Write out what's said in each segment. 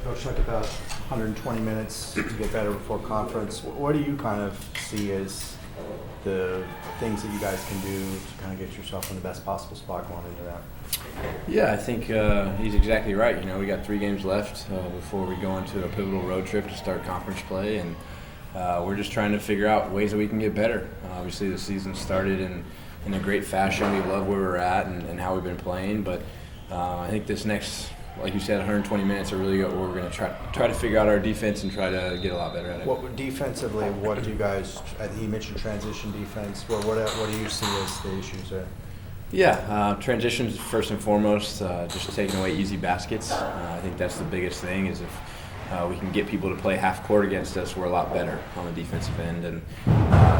Coach talked about 120 minutes to get better before conference. What do you kind of see as the things that you guys can do to kind of get yourself in the best possible spot going into that? Yeah, I think he's exactly right. You know, we got 3 games left before we go into a pivotal road trip to start conference play, and we're just trying to figure out ways that we can get better. Obviously, the season started in a great fashion. We love where we're at and how we've been playing, but I think this next, like you said, 120 minutes are really what we're going to try to figure out our defense and try to get a lot better at it. Defensively, what do you guys? He mentioned transition defense. What do you see as the issues there? Yeah, transitions first and foremost. Just taking away easy baskets. I think that's the biggest thing. Is if we can get people to play half court against us, we're a lot better on the defensive end. And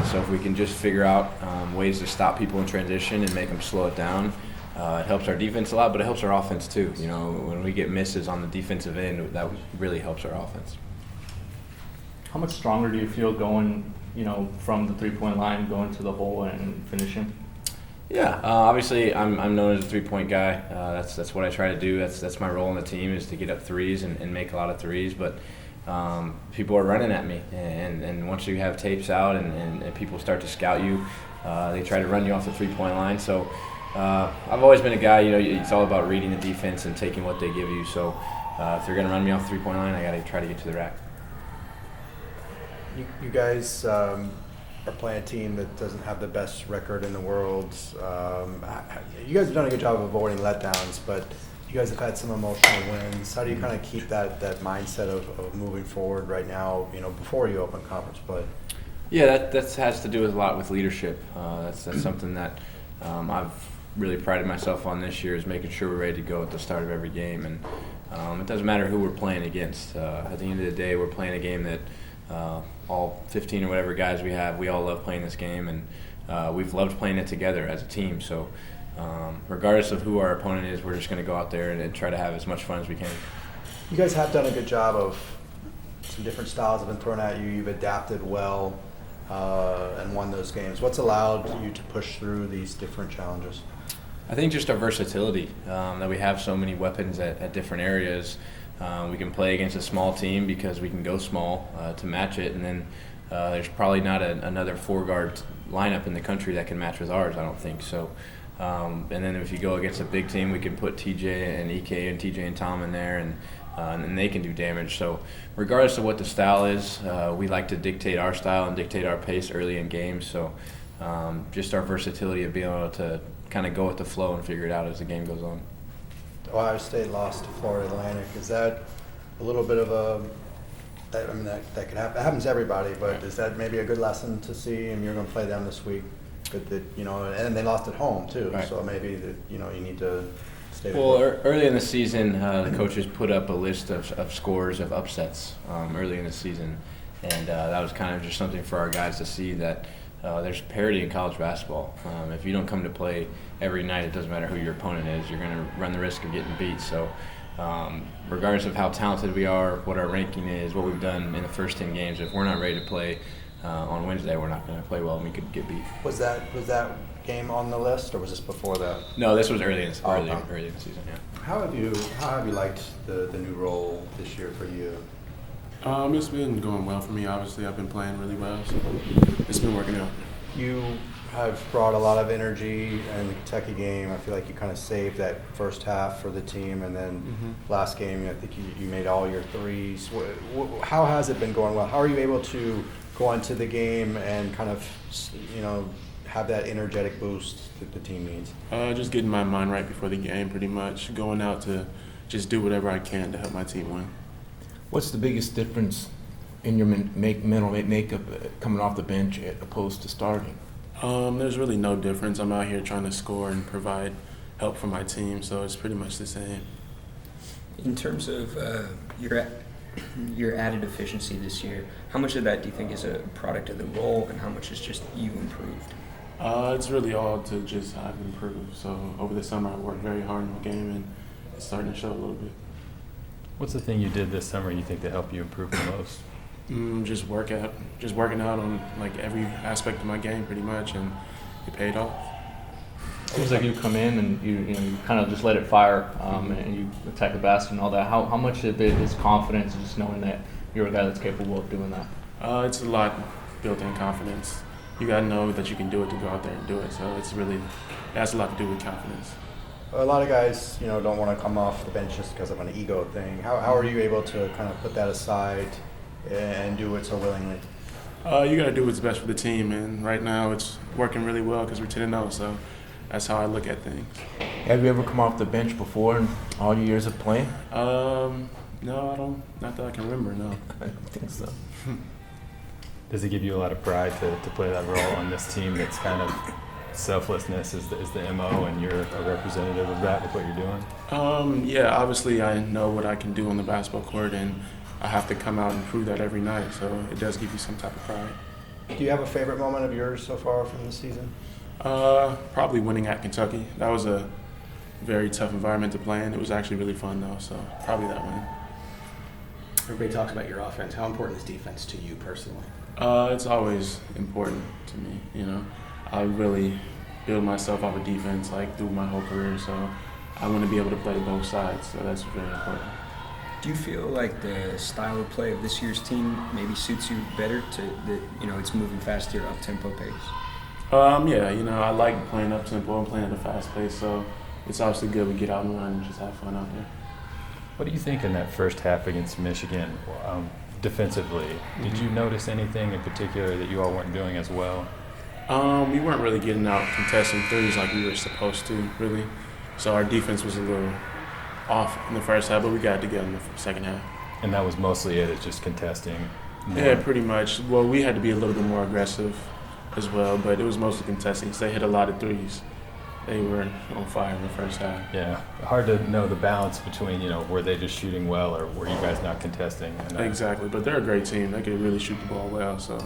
so if we can just figure out ways to stop people in transition and make them slow it down. It helps our defense a lot, but it helps our offense too. You know, when we get misses on the defensive end, that really helps our offense. How much stronger do you feel going, from the 3-point line, going to the hole and finishing? Yeah, obviously I'm known as a 3-point guy. That's what I try to do. That's my role on the team, is to get up threes and make a lot of threes. But people are running at me, and once you have tapes out and people start to scout you, they try to run you off the 3-point line. So. I've always been a guy, it's all about reading the defense and taking what they give you. So if they're going to run me off the 3-point line, I got to try to get to the rack. You guys are playing a team that doesn't have the best record in the world. You guys have done a good job of avoiding letdowns, but you guys have had some emotional wins. How do you kind of keep that mindset of moving forward right now, before you open conference play? Yeah, that has to do with a lot with leadership. That's something that I've really prided myself on this year, is making sure we're ready to go at the start of every game. And it doesn't matter who we're playing against. At the end of the day, we're playing a game that all 15 or whatever guys we have, we all love playing this game, and we've loved playing it together as a team. So regardless of who our opponent is, we're just going to go out there and try to have as much fun as we can. You guys have done a good job of some different styles have been thrown at you. You've adapted well and won those games. What's allowed you to push through these different challenges? I think just our versatility, that we have so many weapons at different areas. We can play against a small team because we can go small to match it, and then there's probably not another 4-guard lineup in the country that can match with ours, I don't think. So, and then if you go against a big team, we can put TJ and EK and TJ and Tom in there, and they can do damage. So regardless of what the style is, we like to dictate our style and dictate our pace early in games. So just our versatility of being able to kind of go with the flow and figure it out as the game goes on. Ohio State lost to Florida Atlantic. Is that a little bit of that could happen? It happens to everybody, but is that maybe a good lesson to see? And you're going to play them this week, but and they lost at home too. Right. So maybe you need to stay. Well, early in the season, the coaches put up a list of scores of upsets early in the season, and that was kind of just something for our guys to see that. There's parity in college basketball. If you don't come to play every night, it doesn't matter who your opponent is, you're going to run the risk of getting beat. So regardless of how talented we are, what our ranking is, what we've done in the first 10 games, if we're not ready to play on Wednesday, we're not going to play well and we could get beat. Was that game on the list, or was this before that? No, this was early in the season, yeah. How have you liked the new role this year for you? It's been going well for me. Obviously, I've been playing really well, so it's been working out. You have brought a lot of energy in the Kentucky game. I feel like you kind of saved that first half for the team, and then last game, I think you made all your threes. How has it been going well? How are you able to go into the game and kind of, have that energetic boost that the team needs? Just getting my mind right before the game, pretty much. Going out to just do whatever I can to help my team win. What's the biggest difference in your mental makeup coming off the bench as opposed to starting? There's really no difference. I'm out here trying to score and provide help for my team, so it's pretty much the same. In terms of your added efficiency this year, how much of that do you think is a product of the role, and how much is just you improved? It's really all to just I've improved. So over the summer I worked very hard in the game, and it's starting to show a little bit. What's the thing you did this summer you think that helped you improve the most? Just working out on like every aspect of my game pretty much, and it paid off. Seems like you come in and you kind of just let it fire, and you attack the basket and all that. How much of it is confidence, just knowing that you're a guy that's capable of doing that? It's a lot built-in confidence. You gotta know that you can do it to go out there and do it. So it has a lot to do with confidence. A lot of guys, don't want to come off the bench just because of an ego thing. How are you able to kind of put that aside and do it so willingly? You gotta do what's best for the team, and right now it's working really well because we're 10-0. So that's how I look at things. Have you ever come off the bench before in all your years of playing? No, I don't. Not that I can remember. No. I don't think so. Does it give you a lot of pride to play that role on this team that's kind of selflessness is the MO, and you're a representative of that with what you're doing? Yeah, obviously I know what I can do on the basketball court, and I have to come out and prove that every night. So it does give you some type of pride. Do you have a favorite moment of yours so far from this season? Probably winning at Kentucky. That was a very tough environment to play in. It was actually really fun though, so probably that win. Everybody talks about your offense. How important is defense to you personally? It's always important to me. I really build myself off of defense through my whole career, so I want to be able to play both sides. So that's very important. Do you feel like the style of play of this year's team maybe suits you better it's moving faster, up-tempo pace? Yeah, I like playing up-tempo and playing at a fast pace, so it's obviously good we get out and run and just have fun out there. What do you think in that first half against Michigan defensively? Did you notice anything in particular that you all weren't doing as well? We weren't really getting out contesting threes like we were supposed to, really. So our defense was a little off in the first half, but we got it together in the second half. And that was mostly it, it's just contesting more. Yeah, pretty much. Well, we had to be a little bit more aggressive as well, but it was mostly contesting. So they hit a lot of threes. They were on fire in the first half. Yeah, hard to know the balance between, were they just shooting well or were you guys not contesting? Exactly, but they're a great team. They could really shoot the ball well, so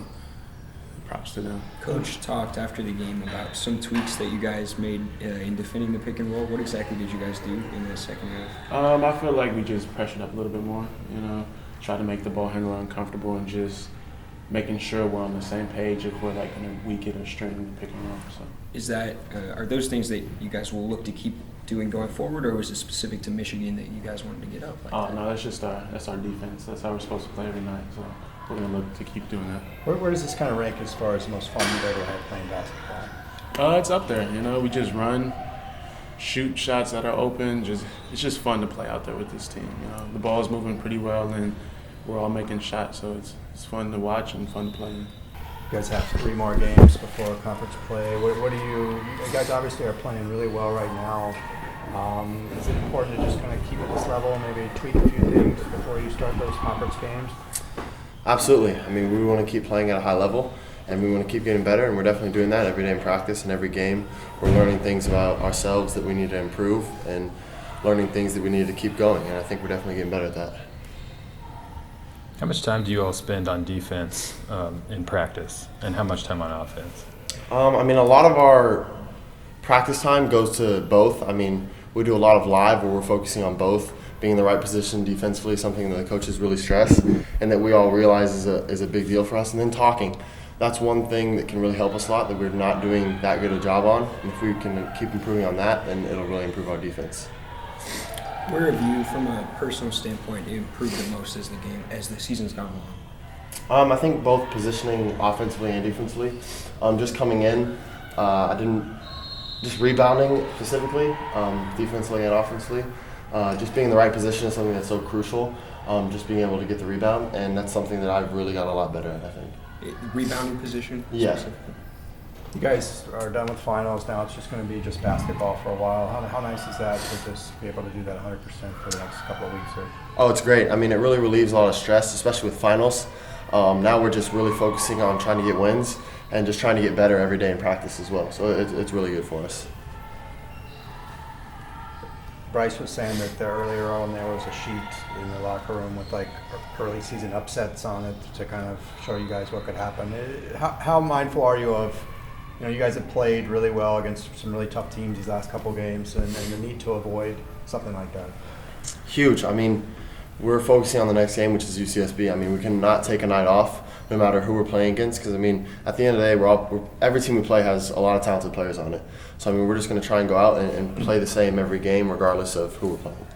props to them. Coach talked after the game about some tweaks that you guys made in defending the pick and roll. What exactly did you guys do in the second half? I feel like we just pressured up a little bit more, try to make the ball handler uncomfortable and just making sure we're on the same page if we're going to weaken or strengthen the pick and roll. So. Is that are those things that you guys will look to keep doing going forward, or was it specific to Michigan that you guys wanted to get up? No, that's our defense. That's how we're supposed to play every night. So we're going to look to keep doing that. Where does this kind of rank as far as the most fun you've ever had playing basketball? It's up there. We just run, shoot shots that are open. It's just fun to play out there with this team. The ball's moving pretty well, and we're all making shots. So it's fun to watch and fun to play in. You guys have 3 more games before conference play. What do you guys obviously are playing really well right now. Is it important to just kind of keep at this level, maybe tweak a few things before you start those conference games? Absolutely. We want to keep playing at a high level, and we want to keep getting better, and we're definitely doing that every day in practice and every game. We're learning things about ourselves that we need to improve and learning things that we need to keep going, and I think we're definitely getting better at that. How much time do you all spend on defense in practice, and how much time on offense? A lot of our practice time goes to both. We do a lot of live where we're focusing on both. Being in the right position defensively is something that the coaches really stress and that we all realize is a big deal for us. And then talking. That's one thing that can really help us a lot that we're not doing that good a job on. And if we can keep improving on that, then it'll really improve our defense. Where have you, from a personal standpoint, improved the most as the season's gone along? I think both positioning offensively and defensively. Just coming in, just rebounding specifically, defensively and offensively. Just being in the right position is something that's so crucial. Just being able to get the rebound, and that's something that I've really got a lot better at, I think. Rebounding position? Yeah. You guys are done with finals now. It's just going to be just basketball for a while. How nice is that to just be able to do that 100% for the next couple of weeks? Oh, it's great. It really relieves a lot of stress, especially with finals. Now we're just really focusing on trying to get wins and just trying to get better every day in practice as well. So it's really good for us. Bryce was saying that earlier on there was a sheet in the locker room with early season upsets on it to kind of show you guys what could happen. How mindful are you of, you guys have played really well against some really tough teams these last couple games, and the need to avoid something like that? Huge. We're focusing on the next game, which is UCSB. We cannot take a night off. no matter who we're playing against. Because I mean, at the end of the day, every team we play has a lot of talented players on it. So I mean, we're just going to try and go out and play the same every game, regardless of who we're playing.